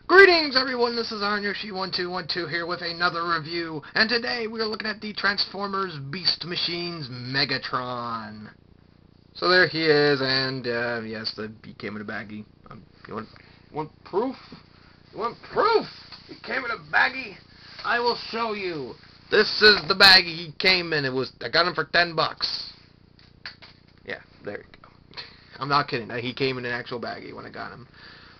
Greetings everyone, this is IronYoshi1212 here with another review, and today we are looking at the Transformers Beast Machines Megatron. So there he is, and yes, he came in a baggie. You want proof? You want proof? He came in a baggie? I will show you. This is the baggie he came in. I got him for $10. Yeah, there you go. I'm not kidding. He came in an actual baggie when I got him.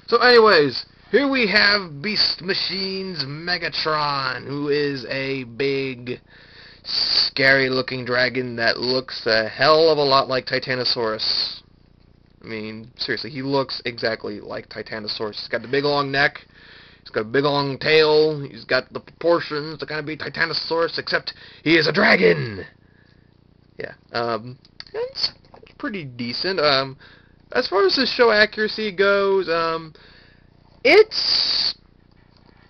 So anyways, here we have Beast Machines Megatron, who is a big, scary-looking dragon that looks a hell of a lot like Titanosaurus. I mean, seriously, he looks exactly like Titanosaurus. He's got the big long neck, he's got a big long tail, he's got the proportions to kind of be Titanosaurus, except he is a dragon! Yeah, it's pretty decent. As far as the show accuracy goes, it's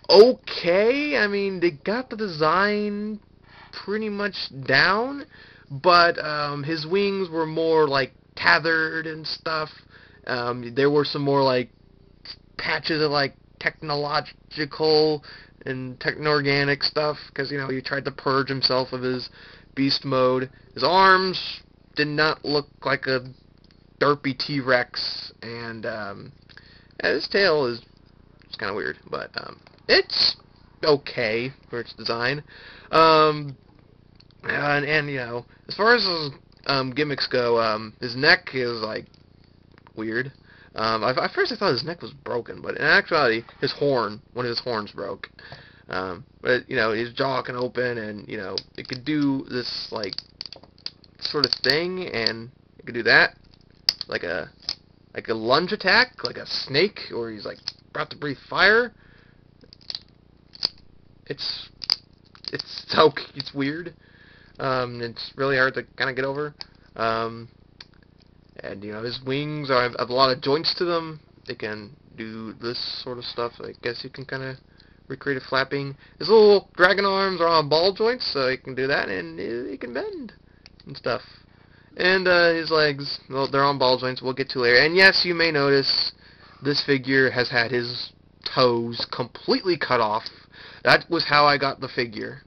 okay. I mean, they got the design pretty much down, but his wings were more like tethered and stuff. There were some more like patches of like technological and techno-organic stuff, because he tried to purge himself of his beast mode. His arms did not look like a derpy T-Rex, and his tail is kind of weird, but it's okay for its design. And as far as his gimmicks go, his neck is like weird. At first I thought his neck was broken, but in actuality, one of his horns broke. But his jaw can open, and it could do this like sort of thing, and it could do that, like a lunge attack, like a snake, or he's like about to breathe fire. It's weird. It's really hard to kind of get over. And his wings have a lot of joints to them. They can do this sort of stuff. I guess you can kind of recreate a flapping. His little dragon arms are on ball joints, so he can do that, and he can bend and stuff. And his legs, well, they're on ball joints. We'll get to later. And yes, you may notice this figure has had his toes completely cut off. That was how I got the figure.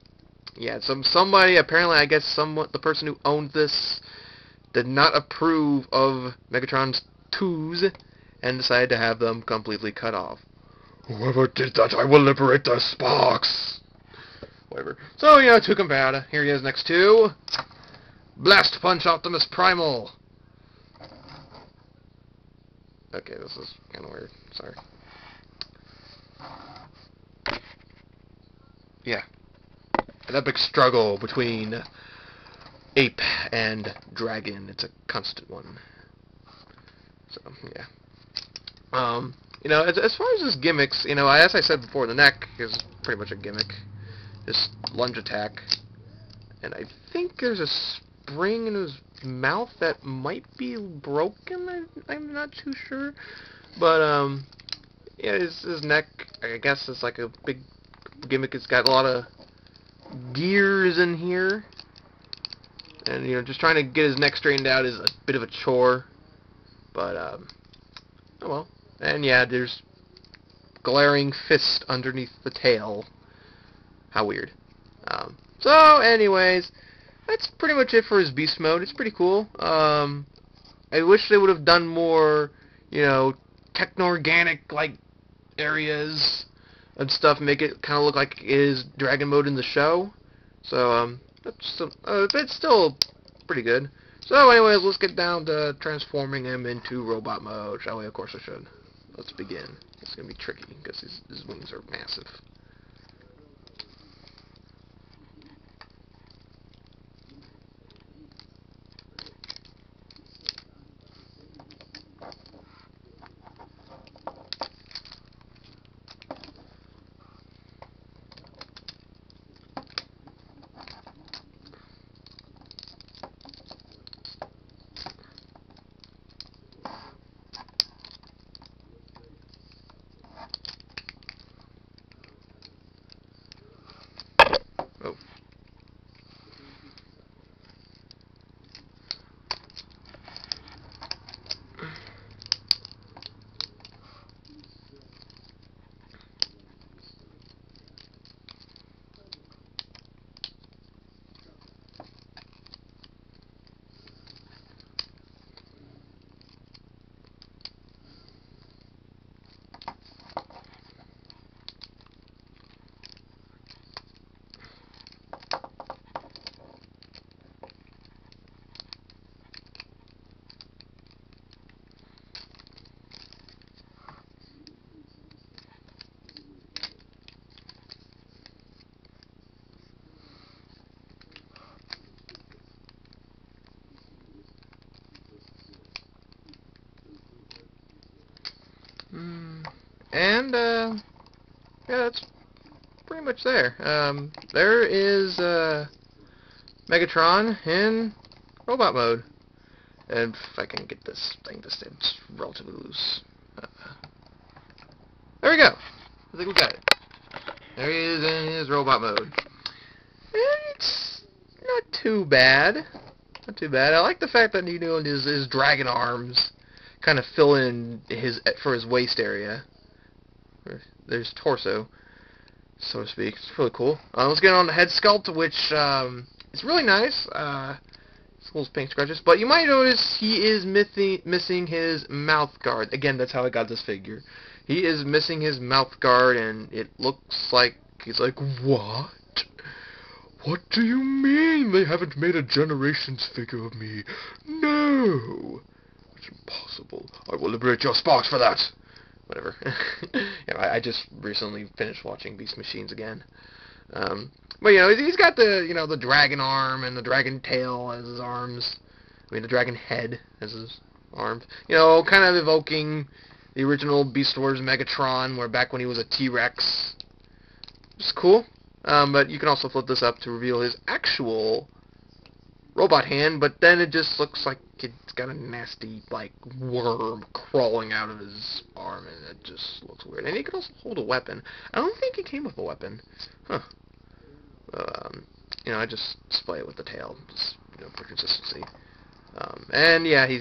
Yeah, somebody, apparently, I guess the person who owned this did not approve of Megatron's toes and decided to have them completely cut off. Whoever did that, I will liberate the sparks! Whatever. So, to compare, here he is next to Blast Punch Optimus Primal. Okay, this is kind of weird. Sorry. Yeah. An epic struggle between ape and dragon. It's a constant one. So, yeah. As far as his gimmicks, as I said before, the neck is pretty much a gimmick. This lunge attack. And I think there's a spring in his mouth that might be broken. I'm not too sure. But, yeah, his neck, I guess, is like a big gimmick. It's got a lot of gears in here. And, just trying to get his neck straightened out is a bit of a chore. But, oh well. And, yeah, there's glaring fist underneath the tail. How weird. So, anyways, that's pretty much it for his beast mode. It's pretty cool. I wish they would have done more, techno-organic, like, areas and stuff, make it kind of look like it is dragon mode in the show. So, it's still pretty good. So, anyways, let's get down to transforming him into robot mode, shall we? Of course I should. Let's begin. It's going to be tricky, because his wings are massive. Oh. And, yeah, that's pretty much there. There is, Megatron in robot mode. And if I can get this thing to stay relatively loose. There we go. I think we got it. There he is in his robot mode. And it's not too bad. Not too bad. I like the fact that, you know, his dragon arms kind of fill in for his waist area. There's torso, so to speak. It's really cool. Let's get on the head sculpt, which is really nice. It's little pink scratches, but you might notice he is missing his mouth guard. Again, that's how I got this figure. He is missing his mouth guard, and it looks like he's like, what? What do you mean they haven't made a Generations figure of me? No! It's impossible. I will liberate your sparks for that! Whatever. You know, I just recently finished watching Beast Machines again. But, you know, he's got the, you know, the dragon arm and the dragon tail as his arms. I mean, the dragon head as his arms. You know, kind of evoking the original Beast Wars Megatron, where back when he was a T-Rex. It's cool. But you can also flip this up to reveal his actual robot hand, but then it just looks like it's got a nasty, like, worm crawling out of his arm, and it just looks weird. And he can also hold a weapon. I don't think he came with a weapon. Huh. You know, I just display it with the tail, just, you know, for consistency. And yeah, he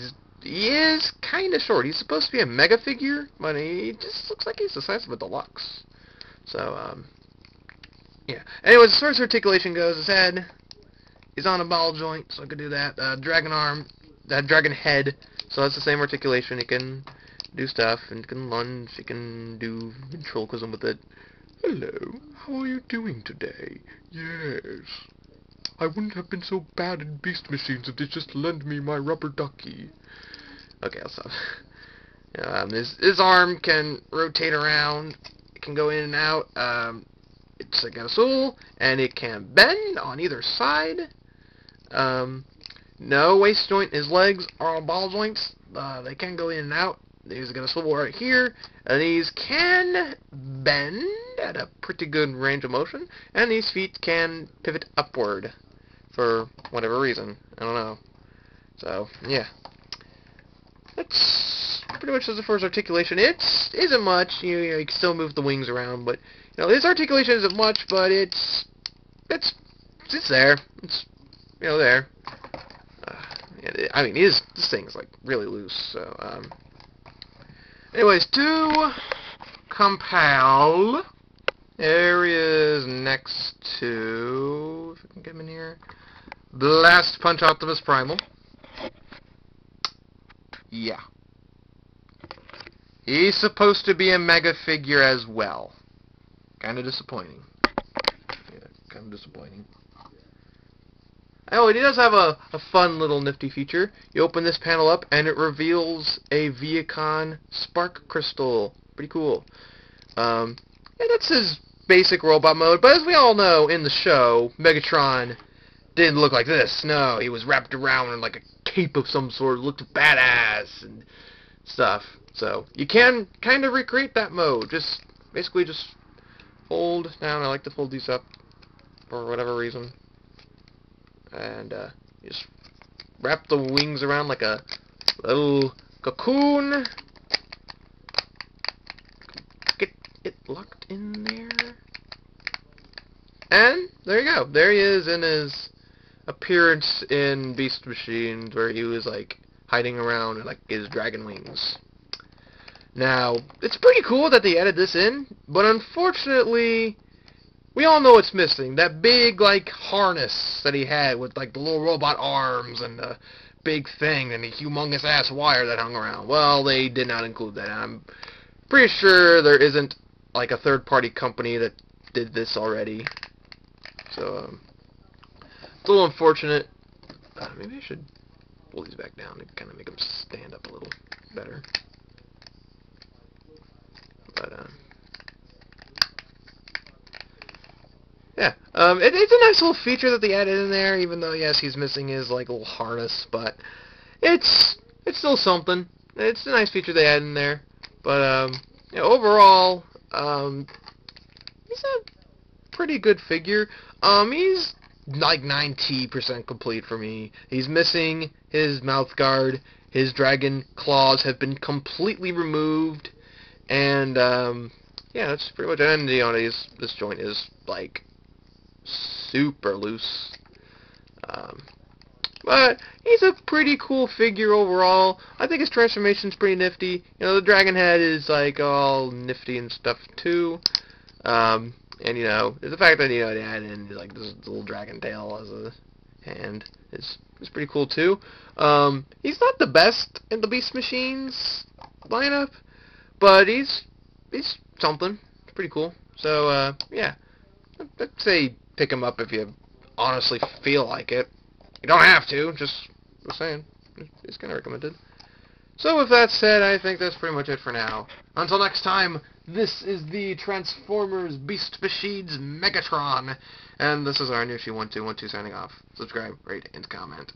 is kind of short. He's supposed to be a mega figure, but he just looks like he's the size of a deluxe. So, yeah. Anyways, as far as articulation goes, his head is on a ball joint, so I could do that. Dragon arm, dragon head, so that's the same articulation. He can do stuff, and can lunge, he can do ventriloquism with it. Hello, how are you doing today? Yes. I wouldn't have been so bad in Beast Machines if they just lent me my rubber ducky. Okay, I'll stop. His arm can rotate around. It can go in and out. It's got a swivel, and it can bend on either side. No waist joint. His legs are on ball joints. They can go in and out. He's got a swivel right here, and these can bend at a pretty good range of motion, and these feet can pivot upward for whatever reason. I don't know. So, yeah. That's pretty much as far as articulation. It isn't much. You know, you can still move the wings around, but you know, his articulation isn't much, but it's there. It's, you know, there. I mean, this thing is like really loose. So, anyways, to compile, there he is next to, if I can get him in here, Blast Punch Optimus Primal. Yeah. He's supposed to be a mega figure as well. Kind of disappointing. Yeah, kind of disappointing. Oh, and he does have a fun little nifty feature. You open this panel up, and it reveals a Viacon Spark Crystal. Pretty cool. Yeah, that's his basic robot mode, but as we all know, in the show, Megatron didn't look like this. No, he was wrapped around in like a cape of some sort, looked badass and stuff. So, you can kind of recreate that mode. Basically just fold down. I like to fold these up for whatever reason. And just wrap the wings around like a little cocoon. Get it locked in there. And there you go. There he is in his appearance in Beast Machines, where he was like hiding around in like his dragon wings. Now, it's pretty cool that they added this in, but unfortunately, we all know it's missing. That big, like, harness that he had with, like, the little robot arms and the big thing and the humongous ass wire that hung around. Well, they did not include that. I'm pretty sure there isn't, like, a third-party company that did this already. So, it's a little unfortunate. Maybe I should pull these back down to kind of make them stand up a little better. But, yeah, it's a nice little feature that they added in there, even though, yes, he's missing his, like, little harness, but it's still something. It's a nice feature they added in there, but, Yeah, overall, he's a pretty good figure. He's like 90% complete for me. He's missing his mouth guard. His dragon claws have been completely removed, and yeah, that's pretty much it. And you know, this joint is like super loose. Um, but he's a pretty cool figure overall. I think his transformation's pretty nifty. You know, the dragon head is like all nifty and stuff too. And you know, the fact that you know they added in like this little dragon tail as a hand is pretty cool too. He's not the best in the Beast Machines lineup, but he's something. It's pretty cool. So yeah, I'd say pick him up if you honestly feel like it. You don't have to, just saying. It's kind of recommended. So with that said, I think that's pretty much it for now. Until next time, this is the Transformers Beast Machines Megatron, and this is IronYoshi 1212 signing off. Subscribe, rate, and comment.